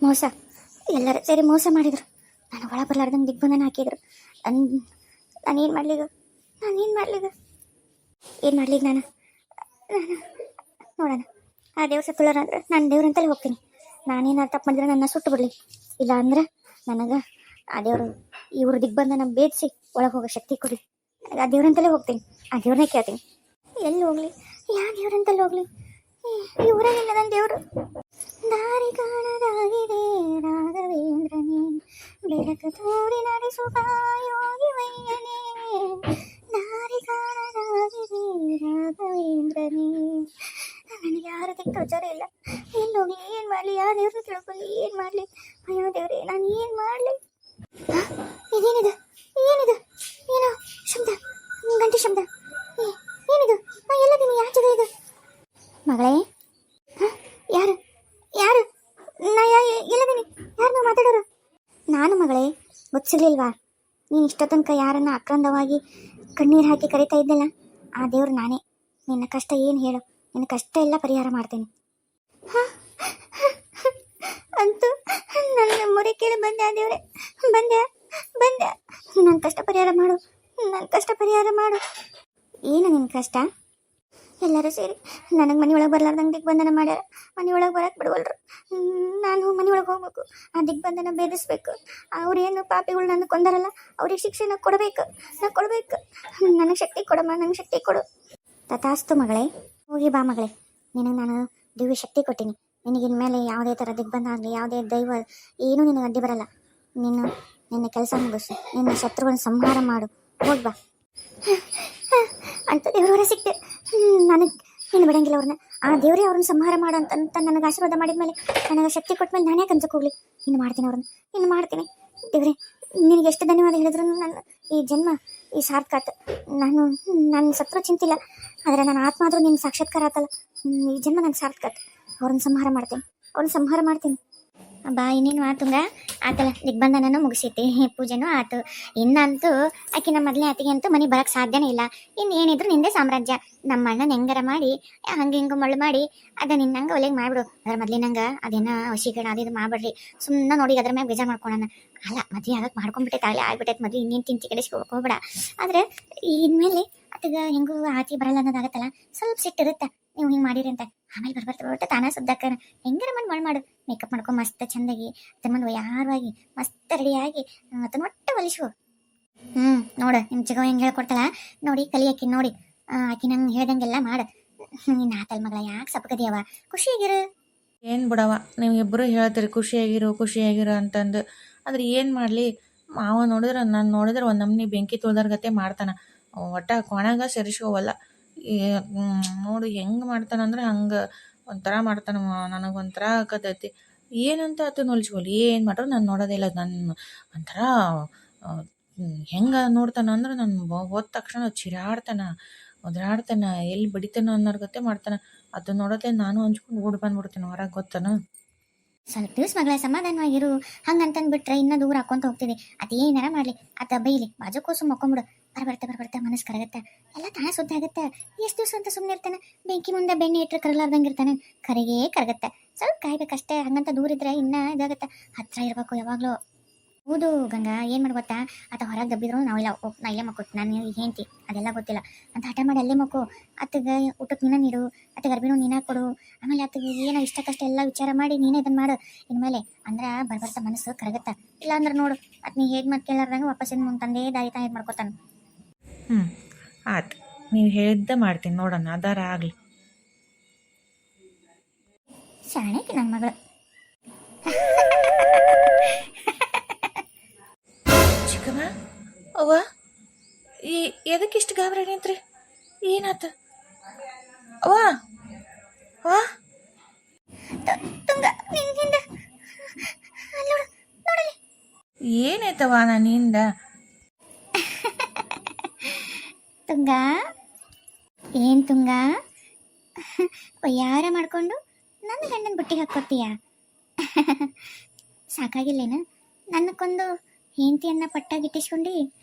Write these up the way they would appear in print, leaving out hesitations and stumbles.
ಮೋಸ, ಎಲ್ಲರೂ ಸೇರಿ ಮೋಸ ಮಾಡಿದರು. ನಾನು ಒಳ ಬರಲಾರ್ದಂಗೆ ದಿಗ್ಬಂಧನ ಹಾಕಿದ್ರು. ನಾನೇನು ಮಾಡ್ಲಿಗ ಏನು ಮಾಡ್ಲಿಗ ನಾನು ನೋಡೋಣ. ಆ ದೇವ್ರ ಸತ್ತುಳ್ಳಾರ ಅಂದ್ರೆ ನಾನು ದೇವ್ರಂತಲೇ ಹೋಗ್ತೀನಿ. ನಾನೇನು ತಪ್ಪು ಮಾಡಿದ್ರೆ ನನ್ನ ಸುಟ್ಟು ಬಿಡಲಿ. ಇಲ್ಲ ಅಂದ್ರೆ ನನಗೆ ಆ ದೇವರು ಇವ್ರ ದಿಗ್ಬಂಧನ ಭೇದಿಸಿ ಒಳಗೆ ಹೋಗೋ ಶಕ್ತಿ ಕೊಡಿ. ಆ ದೇವ್ರಂತಲೇ ಹೋಗ್ತೀನಿ. ಆ ದೇವ್ರನ್ನೇ ಕೇಳ್ತೀನಿ. ಎಲ್ಲಿ ಹೋಗ್ಲಿ, ಯಾವ ದೇವ್ರಂತಲ್ಲಿ ಹೋಗ್ಲಿ? ಈ ಊರಾಗಿಲ್ಲ ನನ್ನ ದೇವರು. ದಾರಿ ಕಾಣದಾಗಿದೆ ರಾಘವೇಂದ್ರನೇ, ಬೆಳಕು ತೋರಿ ನಡೆಸುವ ಯೋಗಿ ವೈಯನೇ. ದಾರಿ ಕಾಣದಾಗಿದೆ ರಾಘವೇಂದ್ರನೇ. ನನಗೆ ಯಾರು ದಿಕ್ಕೋಚಾರ ಇಲ್ಲ. ಎಲ್ಲಿ ಹೋಗ್ಲಿ, ಏನು ಮಾಡಲಿ? ಯಾವ ದೇವ್ರನ್ನ ತಿಳ್ಕೊಳ್ಳಿ, ಏನು ಮಾಡಲಿ? ಅಯ್ಯೋ ದೇವ್ರೆ, ನಾನು ಏನು ಮಾಡಲಿ? ಇದೇನಿದು? ಏನಿದು? ಏನೋ ಶಬ್ದ, ಗಂಟೆ ಶಬ್ದ. ಏನಿದು? ಎಲ್ಲದೀನಿ? ಯಾವ ಜಗ ಇದು? ಮಗಳೇ, ಯಾರು ಯಾರು? ನಾ ಎಲ್ಲದೀನಿ? ಯಾರು ನಾವು ಮಾತಾಡೋರು? ನಾನು ಮಗಳೇ, ಗೊತ್ತಿರ್ಲಿಲ್ವಾ? ನೀನು ಇಷ್ಟ ತನಕ ಯಾರನ್ನ ಆಕ್ರಂದವಾಗಿ ಕಣ್ಣೀರು ಹಾಕಿ ಕರಿತಾ ಇದ್ದಲ್ಲ, ಆ ದೇವ್ರು ನಾನೇ. ನಿನ್ನ ಕಷ್ಟ ಏನು ಹೇಳು, ನಿನ್ನ ಕಷ್ಟ ಎಲ್ಲ ಪರಿಹಾರ ಮಾಡ್ತೇನೆ. ಅಂತೂ ನನ್ನ ಮೊರೆ ಕೇಳಿ ಬಂದೆ. ಆ ದೇವ್ರೆ, ಬಂದೆ. ನನ್ನ ಕಷ್ಟ ಪರಿಹಾರ ಮಾಡು, ನನ್ನ ಕಷ್ಟ ಪರಿಹಾರ ಮಾಡು. ಏನು ನಿನ್ನ ಕಷ್ಟ? ಎಲ್ಲರೂ ಸೇರಿ ನನಗೆ ಮನೆ ಒಳಗೆ ಬರಲಾರ್ದಂಗೆ ದಿಗ್ಬಂಧನ ಮಾಡ್ಯಾರ. ಮನೆ ಒಳಗೆ ಬರಕ್ಕೆ ಬಿಡವಲ್ರು. ನಾನು ಮನೆ ಒಳಗೆ ಹೋಗ್ಬೇಕು, ಆ ದಿಗ್ಬಂಧನ ಭೇದಿಸ್ಬೇಕು. ಅವ್ರೇನು ಪಾಪಿಗಳು ನನ್ನ ಕೊಂದಾರಲ್ಲ, ಅವ್ರಿಗೆ ಶಿಕ್ಷೆ ಕೊಡಬೇಕು. ನನಗೆ ಶಕ್ತಿ ಕೊಡಮ್ಮ, ನನಗೆ ಶಕ್ತಿ ಕೊಡು. ತಥಾಸ್ತು ಮಗಳೇ, ಹೋಗಿ ಬಾ ಮಗಳೇ. ನಿನಗೆ ನಾನು ದಿವ್ಯ ಶಕ್ತಿ ಕೊಟ್ಟಿನಿ. ನಿನಗಿನ ಮೇಲೆ ಯಾವುದೇ ಥರ ದಿಗ್ಬಂಧ ಆಗಲಿ, ಯಾವುದೇ ದೈವ ಏನೂ ನಿನಗೆ ಅಡ್ಡಿ ಬರಲ್ಲ. ನಿನ್ನ ಕೆಲಸ ಮುಗಿಸು, ನಿನ್ನ ಶತ್ರುಗಳನ್ನು ಸಂಹಾರ ಮಾಡು. ಹೋಗಿ ಬಾ ಅಂತ ದೇವ್ರವರ ಸಿಕ್ತೆ. ನನಗೆ ನೀನು ಬಿಡಂಗಿಲ್ಲ ಅವ್ರನ್ನ. ಆ ದೇವರೇ ಅವ್ರನ್ನ ಸಂಹಾರ ಮಾಡು ಅಂತ ನನಗೆ ಆಶೀರ್ವಾದ ಮಾಡಿದ ಮೇಲೆ, ನನಗೆ ಶಕ್ತಿ ಕೊಟ್ಟ ಮೇಲೆ ನಾನೇ ಕನ್ಸಕ್ಕೆ ಹೋಗ್ಲಿ. ಇನ್ನು ಮಾಡ್ತೀನಿ ದೇವ್ರೆ. ನಿನಗೆ ಎಷ್ಟು ಧನ್ಯವಾದ ಹೇಳಿದ್ರು ನಾನು ಈ ಜನ್ಮ ಈ ಸಾರ್ಥಕ ಆತು. ನಾನು ಸತ್ರು ಚಿಂತಿಲ್ಲ, ಆದರೆ ನನ್ನ ಆತ್ಮ ಆದರೂ ನಿನ್ನ ಸಾಕ್ಷಾತ್ಕಾರ ಆತಲ್ಲ, ಈ ಜನ್ಮ ನನ್ನ ಸಾರ್ಥಕ ಆತು. ಅವ್ರನ್ನ ಸಂಹಾರ ಮಾಡ್ತೀನಿ. ಬಾ, ಇನ್ನೇನು ಆತುಂಗ ಆತಲ್ಲ, ದಿಗ್ಬಂಧನೂ ಮುಗಿಸೈತಿ, ಪೂಜೆನೂ ಆತು. ಇನ್ನಂತೂ ಆಕಿನ ಮೊದಲನೇ ಅತ್ತಿಗೆ ಅಂತೂ ಮನೆ ಬರೋಕ್ಕೆ ಸಾಧ್ಯನೇ ಇಲ್ಲ. ಇನ್ನೇನಿದ್ರು ನಿಂದೇ ಸಾಮ್ರಾಜ್ಯ. ನಮ್ಮ ಅಣ್ಣನ ಹೆಂಗಾರ ಮಾಡಿ ಹಂಗೆ ಹಿಂಗೆ ಮಳ್ಳು ಮಾಡಿ ಅದ ನಿನ್ನಂಗೆ ಒಲೆಗೆ ಮಾಡಿಬಿಡು. ಅದ್ರ ಮೊದಲಿನಂಗೆ ಅದೇನೋ ವಶೀಕರಣ ಅದು ಮಾಡ್ಬಿಡ್ರಿ. ಸುಮ್ಮನೆ ನೋಡಿ ಅದ್ರ ಮ್ಯಾಗ ಬೇಜಾರು ಮಾಡ್ಕೊಳೋಣ. ಅಲ್ಲ, ಮದುವೆ ಆಗಕ್ಕೆ ಮಾಡ್ಕೊಂಡ್ಬಿಟ್ಟೈತೆ, ಆಗಲೇ ಆಗ್ಬಿಟ್ಟೈತೆ ಮದುವೆ. ಇನ್ನೇನು ತಿಂತಿ ಕಡೆಸ್ಕೊಳಕ್ಕೆ ಹೋಗ್ಬೇಡ. ಆದರೆ ಇನ್ಮೇಲೆ ಅದಕ್ಕೆ ಹೆಂಗೂ ಆತಿ ಬರಲ್ಲ ಅನ್ನೋದಾಗತ್ತಲ್ಲ, ಸ್ವಲ್ಪ ಸಿಟ್ಟಿರುತ್ತೆ ನೀವು ಹಿಂಗೆ ಮಾಡಿರಿ ಅಂತ. ಆಮೇಲೆ ಬರ್ಬರ್ತ ತಾನ ಸುದ್ದಕ್ಕ ಹೆಂಗಾರ ಮಣ್ಣು ಮಾಡು. ಮೇಕಪ್ ಮಾಡ್ಕೊಂಡು ಮಸ್ತ್ ಚಂದಾಗಿ ತಮ್ಮನ್ನು ಯಾರವಾಗಿ ಮಸ್ತ್ ರೆಡಿಯಾಗಿ ಅದನ್ನ ಒಟ್ಟು ಹೊಲಿಸು. ನೋಡು, ನಿಮ್ಮ ಚಿಗವ ಹೆಂಗೆ ಹೇಳ್ಕೊಡ್ತಾಳ ನೋಡಿ, ಕಲಿಯಕ್ಕಿ ನೋಡಿ. ಆಕಿ ನಂಗೆ ಹೇಳ್ದಂಗೆಲ್ಲ ಮಾಡು. ನಿನ್ನ ಆತಲ್ ಮಗಳ, ಯಾಕೆ ಸಪಕದಿಯವ? ಖುಷಿಯಾಗಿರು. ಏನು ಬಿಡವ, ನೀವು ಇಬ್ಬರು ಹೇಳ್ತೀರಿ ಖುಷಿಯಾಗಿರು ಅಂತಂದು. ಆದ್ರೆ ಏನು ಮಾಡಲಿ, ಮಾವ ನೋಡಿದ್ರೆ ಒಂದು ನಮ್ನಿ ಬೆಂಕಿ ತುಳ್ದಾರ್ಗತೆ ಮಾಡ್ತಾನೆ. ಒಟ್ಟ ಕೊಣಗ ಸೇರಿಸ್ಕೋವಲ್ಲ. ನೋಡು ಹೆಂಗೆ ಮಾಡ್ತಾನಂದ್ರೆ ಹಂಗೆ ಒಂಥರ ಮಾಡ್ತಾನ. ನನಗೊಂಥರ ಆಕತೈತಿ. ಏನಂತ ಆತನ ಹೊಲಿಸ್ಕೊಲಿ, ಏನು ಮಾಡ್ರು ನಾನು ನೋಡೋದಿಲ್ಲ. ನನ್ನ ಒಂಥರ ಹೆಂಗೆ ನೋಡ್ತಾನಂದ್ರೆ ನಾನು ಹೋದ ತಕ್ಷಣ ಒದರಾಡ್ತಾನ, ಎಲ್ಲಿ ಬಡಿತಾನ ಅನ್ನೋರ್ಗತೆ ಮಾಡ್ತಾನೆ. ಅದನ್ನ ನೋಡೋದೇ ನಾನು ಹಂಚ್ಕೊಂಡು ಓಡಿ ಬಂದ್ಬಿಡ್ತೀನಿ ಹೊರಗೆ, ಗೊತ್ತಾನ. ಸ್ವಲ್ಪ ದಿವ್ಸ ಮಗಳ ಸಮಾಧಾನವಾಗಿರು. ಹಂಗಂತಂದ್ಬಿಟ್ರೆ ಇನ್ನೂ ದೂರ ಹಾಕೊಂತ ಹೋಗ್ತೀವಿ. ಅದೇನಾರ ಮಾಡಲಿ, ಅದ ಬೈಲಿ, ಬಾಜು ಕೂಸು ಮಕ್ಕೊಂಬಿಡು. ಬರ್ಬರ್ತಾ ಮನಸ್ಸು ಕರಗತ್ತೆ, ಎಲ್ಲ ತಾನೇ ಸುದ್ದಿ ಆಗುತ್ತೆ. ಎಷ್ಟು ದಿವಸ ಅಂತ ಸುಮ್ಮನೆ ಇರ್ತಾನೆ? ಬೆಂಕಿ ಮುಂದೆ ಬೆಣ್ಣೆ ಇಟ್ಟರೆ ಕರಲಾರ್ದಂಗೆ ಇರ್ತಾನೆ. ಕರೆಗೇ ಕರಗತ್ತೆ. ಸ್ವಲ್ಪ ಕಾಯ್ಬೇಕಷ್ಟೇ. ಹಂಗಂತ ದೂರ ಇದ್ರೆ ಇನ್ನೂ ಇದಾಗತ್ತೆ. ಹತ್ರ ಇರಬೇಕು ಯಾವಾಗಲೂ. ಹೌದು ಗಂಗಾ, ಏನು ಮಾಡಿ ಗೊತ್ತಾ? ಆತ ಹೊರಗೆ ದಬ್ಬಿದ್ರು ನಾ ಇಲ್ಲೇ ಮಕ್ಕಳು, ನಾನು ಹೇಳ್ತಿ ಅದೆಲ್ಲ ಗೊತ್ತಿಲ್ಲ ಅಂತ ಹಠ ಮಾಡಿ ಅಲ್ಲೇ ಮಕ್ಕಳು. ಅತ್ತಿಗೆ ಊಟಕ್ಕೆ ನೀನ ನೀಡು, ಅತ್ತಿಗೆ ಅರ್ಬಿನೂ ನೀನ ಕೊಡು. ಆಮೇಲೆ ಅತ್ತಿಗೆ ಏನೋ ಇಷ್ಟ ಕಷ್ಟ ಎಲ್ಲ ವಿಚಾರ ಮಾಡಿ ನೀನೇ ಇದನ್ನು ಮಾಡು ಇನ್ಮೇಲೆ. ಅಂದ್ರೆ ಬರ್ಬರ್ತಾ ಮನಸ್ಸು ಕರಗತ್ತ. ಇಲ್ಲ ಅಂದ್ರೆ ನೋಡು, ಅದು ನೀ ಹೇಗೆ ಮತ್ತೆ ಕೇಳಾರ್ದಂಗೆ ವಾಪಸ್ಸಿನ ಮುಂದೆ ತಂದೆ ದಾರಿ ತಾಯಿ ಮಾಡ್ಕೊತಾನೆ. ಆಯ್ತು, ನೀವು ಹೇಳಿದ್ದ ಮಾಡ್ತೀನಿ, ನೋಡೋಣ ಅದಾರ ಆಗಲಿ. ಶಾಣೆಗೆ ನನ್ನ ಮಗಳು. ಚಿಕ್ಕಮ್ಮ, ಅವ್ವ, ಎದಕ್ಕಿಷ್ಟು ಗಾಬರಿ ನಿಂತ್ರಿ? ಏನಾತ ಅವ್ವ? ಏನಾಯ್ತವ ನನ್ನಿಂದ? ತುಂಗ, ಏನು ತುಂಗ, ಯಾರ ಮಾಡ್ಕೊಂಡು ನನ್ನ ಗಂಡನ ಬುಟ್ಟಿಗೆ ಹಾಕ್ಕೊತೀಯ? ಸಾಕಾಗಿಲ್ಲೇನು ನನ್ನಕ್ಕೊಂದು ಹೆಂಡತಿಯನ್ನ ಪಟ್ಟಾಗಿಟ್ಟಿಸ್ಕೊಂಡು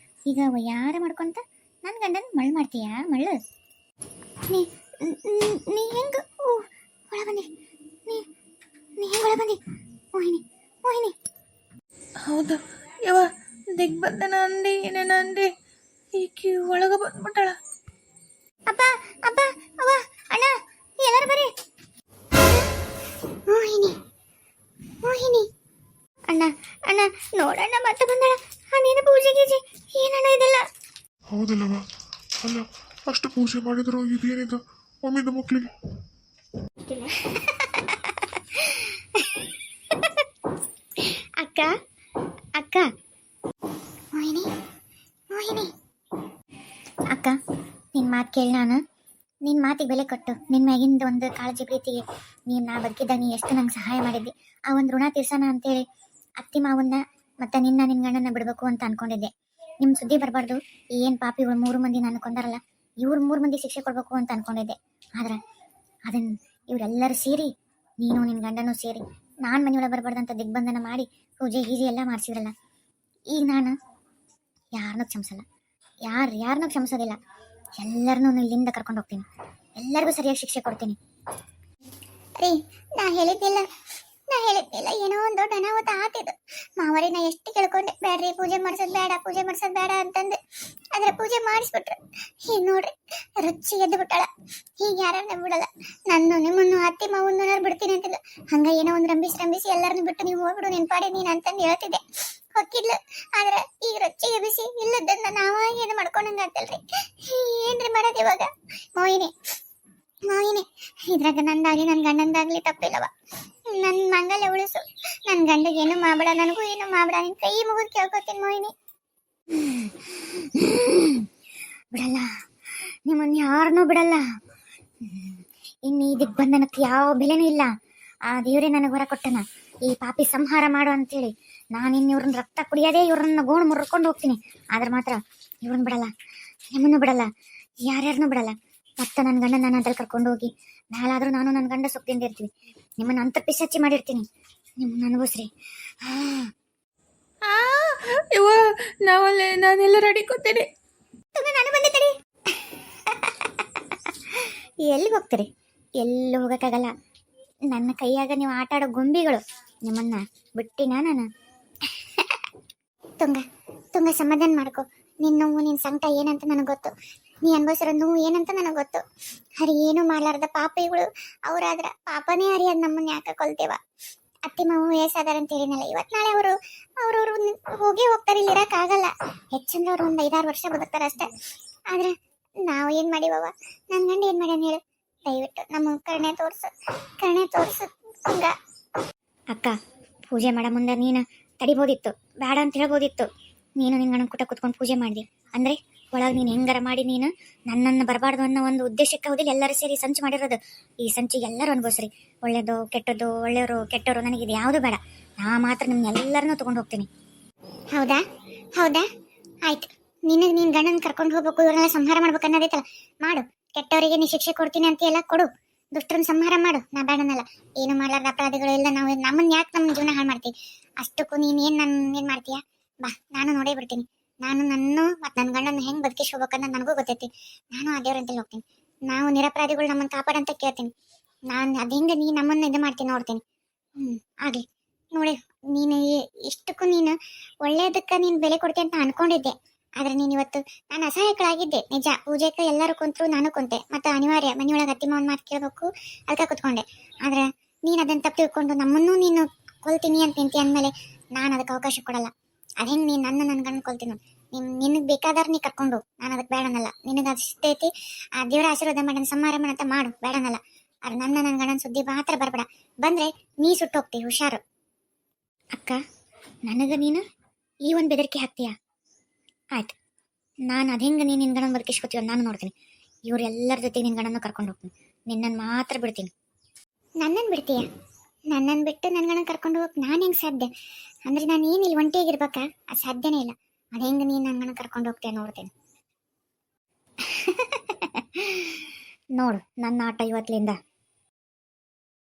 ಈಗ ಯಾರ ಮಾಡ್ಕೊಂತ ನನ್ನ ಗಂಡನ ಮಳ್ಳು ಮಾಡ್ತೀಯ? ಮಳ್ಳು ನೀ ಹೆಂಗೆ ಒಳ ಬಂದಿ? ನೀ ಹೆಂಗೆ ಒಳ ಬಂದಿ? ಮೋಹಿನಿ ನಂದಿ ಈಕಿ ಒಳಗೆ ಬಂದ್ಬಿಟ್ಟಾಳ. ಅಪ್ಪ ಅಪ್ಪ ಅವ್ವ ಅಣ್ಣ ಎಲ್ಲರೂ ಬರ್ರಿ. ಮೋಹಿನಿ ಮೋಹಿನಿ ಅಣ್ಣ ಅಣ್ಣ ನೋಡಣ್ಣ ಮತ್ತೆ ಬಂದಳ. ನೀನು ಪೂಜೆ ಗೀಜೆ ಏನಣ್ಣ ಇದೆಲ್ಲ? ಹೌದಲ್ಲವ, ಅಲ್ಲ ಅಷ್ಟು ಪೂಜೆ ಮಾಡಿದ್ರು ಇದೇನಿದು ಒಮ್ಮಿದ ಮಕ್ಕಳಿಗೆ. ಅಕ್ಕ ಅಕ್ಕ ಮೋಹಿನಿ ಮೋಹಿನಿ ಅಕ್ಕ, ನಿನ್ನ ಮಾತು ಕೇಳಿ ನಾನು ನಿನ್ನ ಮಾತಿಗೆ ಬೆಲೆ ಕೊಟ್ಟು ನಿನ್ನ ಮ್ಯಾಗಿಂದ ಒಂದು ಕಾಳಜಿ ಪ್ರೀತಿಗೆ ನೀನು ನಾ ಬದುಕಿದ್ದಾಗ ನೀ ಎಷ್ಟು ನಂಗೆ ಸಹಾಯ ಮಾಡಿದ್ದೆ. ಆ ಒಂದು ಋಣ ತೀರ್ಸೋಣ ಅಂತೇಳಿ ಅತ್ತಿ ಮಾವನ್ನ ಮತ್ತು ನಿನ್ನ ಗಂಡನ ಬಿಡಬೇಕು ಅಂತ ಅಂದ್ಕೊಂಡಿದ್ದೆ. ನಿಮ್ಮ ಸುದ್ದಿ ಬರಬಾರ್ದು, ಏನು ಪಾಪಿಗಳು 3 ಮಂದಿ ನಾನು ಕೊಂದಾರಲ್ಲ, ಇವ್ರು 3 ಮಂದಿ ಶಿಕ್ಷೆ ಕೊಡಬೇಕು ಅಂತ ಅಂದ್ಕೊಂಡಿದ್ದೆ. ಆದ್ರೆ ಅದನ್ನು ಇವರೆಲ್ಲರೂ ಸೇರಿ, ನೀನು ನಿನ್ನ ಗಂಡನೂ ಸೇರಿ ನಾನು ಮನೆಯೊಳಗೆ ಬರಬಾರ್ದಂತ ದಿಗ್ಬಂಧನ ಮಾಡಿ ಪೂಜೆ ಗೀಜೆ ಎಲ್ಲ ಮಾಡಿಸಿದ್ರಲ್ಲ. ಈಗ ನಾನು ಯಾರನ್ನೂ ಕ್ಷಮಿಸಲ್ಲ, ಯಾರನ್ನೂ ಕ್ಷಮಿಸೋದಿಲ್ಲ. ಎಲ್ಲರನ್ನೂ ಇಲ್ಲಿಂದ ಕರ್ಕೊಂಡು ಹೋಗ್ತೀನಿ, ಎಲ್ಲರಿಗೂ ಸರಿಯಾಗಿ ಶಿಕ್ಷೆ ಕೊಡ್ತೀನಿ. ರೀ, ನಾ ಹೇಳಿದ್ದಿಲ್ಲ ಏನೋ ಒಂದು ದೊಡ್ಡ ಅನಾಹುತ ಆತಿದ್ದು. ಮಾವರಿ ನಾ ಎಷ್ಟು ಕೇಳ್ಕೊಂಡೆ, ಬೇಡ್ರಿ ಪೂಜೆ ಮಾಡ್ಸೋದು ಬೇಡ ಅಂತಂದು. ಆದ್ರೆ ಪೂಜೆ ಮಾಡಿಸ್ಬಿಟ್ರು. ಈಗ ನೋಡ್ರಿ ರುಚಿ ಎದ್ದು ಬಿಟ್ಟಾಳ. ಈಗ ಯಾರನ್ನ ಬಿಡಲ್ಲ, ನನ್ನ ನಿಮ್ಮನ್ನು ಅತ್ತಿ ಮಾವನ್ನ ಬಿಡ್ತೀನಿ ಅಂತಿಲ್ಲ. ಹಂಗ ಏನೋ ಒಂದು ರಂಬಿಸಿ ಎಲ್ಲರನ್ನು ಬಿಟ್ಟು ನೀವು ಹೋಗ್ಬಿಡು ನಿನ್ ಪಾಡಿ ನೀನ್ ಅಂತಂದು ಹೇಳ್ತಿದ್ದೆ. ಹೊಕ್ಕಿದ್ಲು. ಆದ್ರೆ ಈಗ ರೊಚ್ಚಿಗೆ ಬಿಸಿ ಇಲ್ಲದನ್ನ ನಾವ ಏನು ಮಾಡ್ಕೊಂಡಂಗ ಅಂತಲ್ರಿ. ಏನ್ರಿ ಮಾಡೋದು ಇವಾಗ? ಮೋಹಿನಿ ಇದ್ರಾಗ ನಂದಾಗ್ಲಿ ನನ್ನ ಗಂಡಂದಾಗ್ಲಿ ತಪ್ಪಿಲ್ಲವ. ನನ್ನ ಮಂಗಲ ಉಳಿಸು, ನನ್ನ ಗಂಡಗೆ ಏನು ಮಾಡಬೇಡ, ನನಗೂ ಏನು ಮಾಡಬೇಡ, ನಿನ್ ಕೈ ಮುಗಿದು ಕೇಳ್ಕೊತೀನಿ ಮೋಹಿನಿ. ಬಿಡಲ್ಲ, ನಿಮ್ಮನ್ನ ಯಾರನ್ನೂ ಬಿಡಲ್ಲ. ಇನ್ನು ಈ ದಿಗ್ಬಂಧನಕ್ಕೆ ಯಾವ ಬೆಲೆನೂ ಇಲ್ಲ. ಆ ದೇವರೇ ನನಗೆ ಹೊರ ಕೊಟ್ಟನ ಈ ಪಾಪಿ ಸಂಹಾರ ಮಾಡು ಅಂತೇಳಿ. ನಾನಿನ್ನು ಇವ್ರನ್ನ ರಕ್ತ ಕುಡಿಯೋದೇ, ಇವ್ರನ್ನ ಗೋಣು ಮುರ್ಕೊಂಡು ಹೋಗ್ತೀನಿ. ಆದ್ರೆ ಮಾತ್ರ ಇವ್ರನ್ನ ಬಿಡಲ್ಲ, ನಿಮ್ಮನ್ನು ಬಿಡಲ್ಲ, ಯಾರ್ಯಾರನ್ನೂ ಬಿಡಲ್ಲ. ಮತ್ತೆ ನನ್ನ ಗಂಡ ನಾನು ಅದ್ರಲ್ಲಿ ಕರ್ಕೊಂಡು ಹೋಗಿ ನಾಳಾದ್ರೂ ನಾನು ನನ್ನ ಗಂಡ ಸುಖದಿಂದ ಇರ್ತೀವಿ. ನಿಮ್ಮನ್ನು ಅಂತ ಪಿಸಚ್ಚಿ ಮಾಡಿರ್ತೀನಿ, ನಿಮ್ಮನ್ನ ಅನುಭವಿಸ್ರಿ. ಇವ ನಾನೆಲ್ಲ ರೆಡಿ ಕೂತೀನಿ. ನಾನು ಬಂದೆ ತಡಿ. ಎಲ್ಲಿಗೆ ಹೋಗ್ತೀರಿ? ಎಲ್ಲೂ ಹೋಗೋಕ್ಕಾಗಲ್ಲ. ನನ್ನ ಕೈಯಾಗ ನೀವು ಆಟ ಆಡೋ ಗೊಂಬಿಗಳು. ನಿಮ್ಮನ್ನ ಬಿಟ್ಟಿನ ನಾನು? ತುಂಗ ಸಮಾಧಾನ ಮಾಡ್ಕೊ. ನಿನ್ನ ನೋವು ನಿನ್ನ ಸಂಕಟ ಏನಂತ ನನಗೆ ಗೊತ್ತು, ನೀ ಅನ್ಭವಿಸಿರೋ ನೋವು ಏನಂತ ನನಗೆ ಗೊತ್ತು. ಹರಿ ಏನು ಮಾಡ್ಲಾರ್ದ ಪಾಪಿಗಳು ಅವರಾದ್ರ ಪಾಪನೇ ಹರಿಯೋದು. ನಮ್ಮನ್ನ ಯಾಕೆ ಕೊಲ್ತೇವ? ಅತ್ತಿ ಮಾವು ವಯಸ್ಸಾದಾರ ಅಂತ ಹೇಳಿನಲ್ಲ, ಇವತ್ತು ನಾಳೆ ಅವ್ರವ್ರು ಹೋಗೇ ಹೋಗ್ತಾರೆ, ಇಲ್ಲಿ ಇರೋಕ್ಕಾಗಲ್ಲ. ಹೆಚ್ಚಂದ್ರೆ ಅವ್ರು ಒಂದು 5-6 ವರ್ಷ ಬದುಕ್ತಾರೆ ಅಷ್ಟೇ. ಆದ್ರೆ ನಾವು ಏನು ಮಾಡಿವವ? ನನ್ನ ಗಂಡ ಏನು ಮಾಡ್ಯಾನ ಹೇಳು? ದಯವಿಟ್ಟು ನಮ್ಮ ಕರುಣೆ ತೋರಿಸು ತುಂಗ. ಅಕ್ಕ, ಪೂಜೆ ಮಾಡೋ ಮುಂದೆ ನೀನು ತಡಿಬೋದಿತ್ತು, ಬೇಡ ಅಂತ ಹೇಳ್ಬೋದಿತ್ತು. ನೀನು ನಿನ್ನ ಗಂಡನ ಕೂಟ ಕೂತ್ಕೊಂಡು ಪೂಜೆ ಮಾಡಿದೆ ಅಂದರೆ ಒಳಗೆ ನೀನು ಹೆಂಗಾರ ಮಾಡಿ ನೀನು ನನ್ನನ್ನು ಬರಬಾರ್ದು ಅನ್ನೋ ಒಂದು ಉದ್ದೇಶಕ್ಕೆ ಹೌದಿಲ್ಲ ಎಲ್ಲರೂ ಸೇರಿ ಸಂಚು ಮಾಡಿರೋದು. ಈ ಸಂಚಿಗೆ ಎಲ್ಲರೂ ಅನ್ಭವಿಸ್ರಿ, ಒಳ್ಳೇದು ಕೆಟ್ಟದ್ದು, ಒಳ್ಳೆಯವರು ಕೆಟ್ಟವರು, ನನಗಿದು ಯಾವುದು ಬೇಡ. ನಾ ಮಾತ್ರ ನಿಮ್ಗೆಲ್ಲರನ್ನೂ ತೊಗೊಂಡು ಹೋಗ್ತೀನಿ. ಹೌದಾ ಆಯ್ತು. ನಿನಗೆ ನೀನು ಗಂಡನ ಕರ್ಕೊಂಡು ಹೋಗ್ಬೇಕು, ಇವ್ರನ್ನೆಲ್ಲ ಸಂಹಾರ ಮಾಡ್ಬೇಕು ಅನ್ನೋದೈತಲ್ಲ, ಮಾಡು. ಕೆಟ್ಟವರಿಗೆ ನೀ ಶಿಕ್ಷೆ ಕೊಡ್ತೀನಿ ಅಂತ ಎಲ್ಲ ಕೊಡು, ದುಷ್ಟರನ್ನ ಸಂಹಾರ ಮಾಡು. ನಾ ಬೇಡನಲ್ಲ, ಏನು ಮಾಡಲಾರ್ದ ಅಪರಾಧಿಗಳು ಎಲ್ಲ ನಾವು ನಮ್ಮನ್ನ ಯಾಕೆ ನಮ್ಮ ಜೀವನ ಹಾಳು ಮಾಡ್ತೀವಿ? ಅಷ್ಟಕ್ಕೂ ನೀನು ಏನು ಮಾಡ್ತೀಯ? ಬಾ, ನಾನು ನೋಡೇ ಬಿಡ್ತೀನಿ. ನಾನು ಮತ್ತು ನನ್ನ ಗಂಡನ ಹೆಂಗೆ ಬದುಕಿಸಿ ಹೋಗ್ಬೇಕನ್ನ ನನಗೂ ಗೊತ್ತೈತಿ. ನಾನು ಆ ದೇವ್ರಂತೇಳಿ ಹೋಗ್ತೀನಿ. ನಾವು ನಿರಪರಾಧಿಗಳು ನಮ್ಮನ್ನು ಕಾಪಾಡಂತ ಕೇಳ್ತೀನಿ. ನಾನು ಅದು ಹೆಂಗೆ ನೀ ನಮ್ಮನ್ನು ಇದು ಮಾಡ್ತೀನಿ ನೋಡ್ತೀನಿ. ಆಗಲಿ ನೋಡಿ. ನೀನು ಇಷ್ಟಕ್ಕೂ ನೀನು ಒಳ್ಳೇದಕ್ಕೆ ನೀನು ಬೆಲೆ ಕೊಡ್ತೀನಿ ಅಂತ ಅನ್ಕೊಂಡಿದ್ದೆ. ಆದ್ರೆ ನೀನು ಇವತ್ತು ನಾನು ಅಸಹಾಯಕಳಾಗಿದ್ದೆ ನಿಜ. ಪೂಜೆಗೆ ಎಲ್ಲರೂ ಕುಂತರು, ನಾನು ಕುಂತೆ. ಮತ್ತು ಅನಿವಾರ್ಯ ಮನೆಯೊಳಗೆ ಅತ್ತಿ ಮಾವನ ಮಾತು ಕೇಳಬೇಕು, ಅದಕ್ಕೆ ಕುತ್ಕೊಂಡೆ. ಆದ್ರೆ ನೀನು ಅದನ್ನು ತಪ್ಪು ತಿಳ್ಕೊಂಡು ನಮ್ಮನ್ನೂ ನೀನು ಕೊಲ್ತೀನಿ ಅಂತ ನಿಂತಿ ಅಂದಮೇಲೆ ನಾನು ಅದಕ್ಕೆ ಅವಕಾಶ ಕೊಡಲ್ಲ. ಅದು ಹೆಂಗೆ ನೀನು ನನ್ನ ಗಂಡು ಕೊಲ್ತೀನಿ. ನಿನಗೆ ಬೇಕಾದ್ರೆ ನೀ ಕರ್ಕೊಂಡು, ನಾನು ಅದಕ್ಕೆ ಬೇಡನಲ್ಲ. ನಿನಗೆ ಅಷ್ಟೈತಿ, ಆ ದೇವರ ಆಶೀರ್ವಾದ ಮಾಡಿ ಸಂಹಾರ ಮಾಡಂತ ಮಾಡು, ಬೇಡನಲ್ಲ. ಆದ್ರೆ ನನ್ನ ಗಂಡನ ಸುದ್ದಿ ಮಾತ್ರ ಬರಬೇಡ. ಬಂದರೆ ನೀ ಸುಟ್ಟು ಹೋಗ್ತೀವಿ, ಹುಷಾರು. ಅಕ್ಕ, ನನಗೆ ನೀನು ಈ ಒಂದು ಬೆದರಿಕೆ ಹಾಕ್ತೀಯಾ? ಆಯ್ತು, ನಾನು ಅದು ಹೆಂಗೆ ನೀನು ನಿನ್ನ ಗಂಡನ ಬದುಕಿಸ್ಕೊತೀವ ನಾನು ನೋಡ್ತೀನಿ. ಇವರೆಲ್ಲರ ಜೊತೆಗೆ ನಿನ್ನ ಗಂಡನ ಕರ್ಕೊಂಡು ಹೋಗ್ತೀನಿ. ನಿನ್ನನ್ನು ಮಾತ್ರ ಬಿಡ್ತೀನಿ. ನನ್ನನ್ನು ಬಿಡ್ತೀಯ? ನನ್ನನ್ನು ಬಿಟ್ಟು ನನ್ನ ಗಂಡನ ಕರ್ಕೊಂಡು ಹೋಗಕ್ಕೆ ನಾನು ಹೆಂಗೆ ಸಾಧ್ಯ? ಅಂದರೆ ನಾನು ಏನಿಲ್ಲ ಒಂಟಿಯಾಗಿರ್ಬೇಕಾ? ಅದು ಸಾಧ್ಯನೇ ಇಲ್ಲ. ಅದು ಹೆಂಗೆ ನೀನು ನನ್ನ ಗಂಡನ ಕರ್ಕೊಂಡು ಹೋಗ್ತೀಯ ನೋಡ್ತೀನಿ. ನೋಡು ನನ್ನ ಆಟ ಇವತ್ತಿನಿಂದ